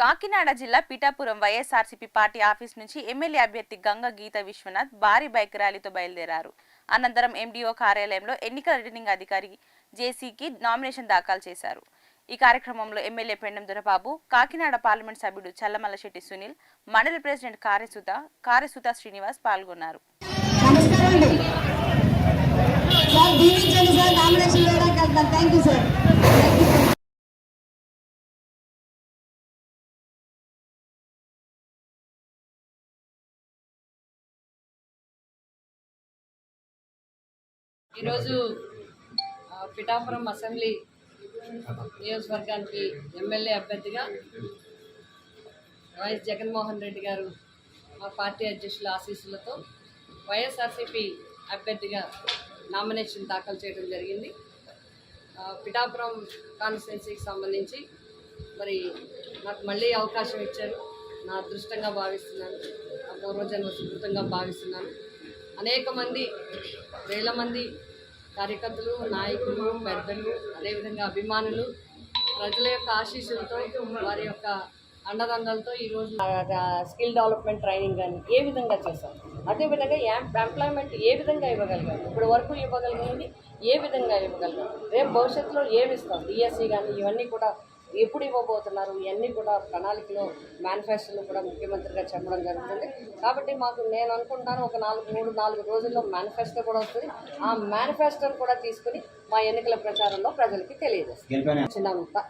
కాకినాడ జిల్లా Pithapuram YSRCP party office నుంచి MLA అభ్యర్థి గంగ గీత విశ్వనాథ్ భారీ బైక్ ర్యాలీతో బయలుదేరారు. అనంతరం ఎండీఓ కార్యాలయంలో ఎన్నికల రిటర్నింగ్ అధికారి జేసీకి నామినేషన్ దాఖలు చేశారు. ఈ కార్యక్రమంలో ఎమ్మెల్యే పెండం దొరబాబు, కాకినాడ పార్లమెంట్ సభ్యుడు చల్లమల్లశెట్టి సునీల్, మండలి ప్రెసిడెంట్ కారెసుత శ్రీనివాస్ పాల్గొన్నారు. ఈరోజు పిఠాపురం అసెంబ్లీ నియోజకవర్గానికి ఎమ్మెల్యే అభ్యర్థిగా వైఎస్ జగన్మోహన్ రెడ్డి గారు మా పార్టీ అధ్యక్షుల ఆశీస్సులతో వైఎస్ఆర్సీపీ అభ్యర్థిగా నామినేషన్ దాఖలు చేయడం జరిగింది. పిఠాపురం కాన్స్టిట్యున్సీకి సంబంధించి మరి నాకు మళ్ళీ అవకాశం ఇచ్చారు. నా అదృష్టంగా భావిస్తున్నాను, నా పూర్వజన్మ సుకృతంగా భావిస్తున్నాను. అనేక మంది, వేల మంది కార్యకర్తలు, నాయకులు, పెద్దలు, అదేవిధంగా అభిమానులు, ప్రజల యొక్క ఆశీస్సులతో, వారి యొక్క అండదండలతో ఈరోజు స్కిల్ డెవలప్మెంట్ ట్రైనింగ్ కానీ ఏ విధంగా చేశాం, అదేవిధంగా ఎంప్లాయ్మెంట్ ఏ విధంగా ఇవ్వగలిగాం, ఇప్పుడు వరకు ఇవ్వగలిగింది ఏ విధంగా ఇవ్వగలిగాం, రేపు భవిష్యత్తులో ఏమి ఇస్తాం, డిఎస్సి కానీ ఇవన్నీ కూడా ఎప్పుడు ఇవ్వబోతున్నారు, ఇవన్నీ కూడా ప్రణాళికలో మేనిఫెస్టోలో కూడా ముఖ్యమంత్రిగా చెప్పడం జరుగుతుంది. కాబట్టి నేను అనుకుంటున్నాను ఒక 3-4 రోజుల్లో మేనిఫెస్టో కూడా వస్తుంది. ఆ మేనిఫెస్టోను కూడా తీసుకుని మా ఎన్నికల ప్రచారంలో ప్రజలకి తెలియజేస్తాం.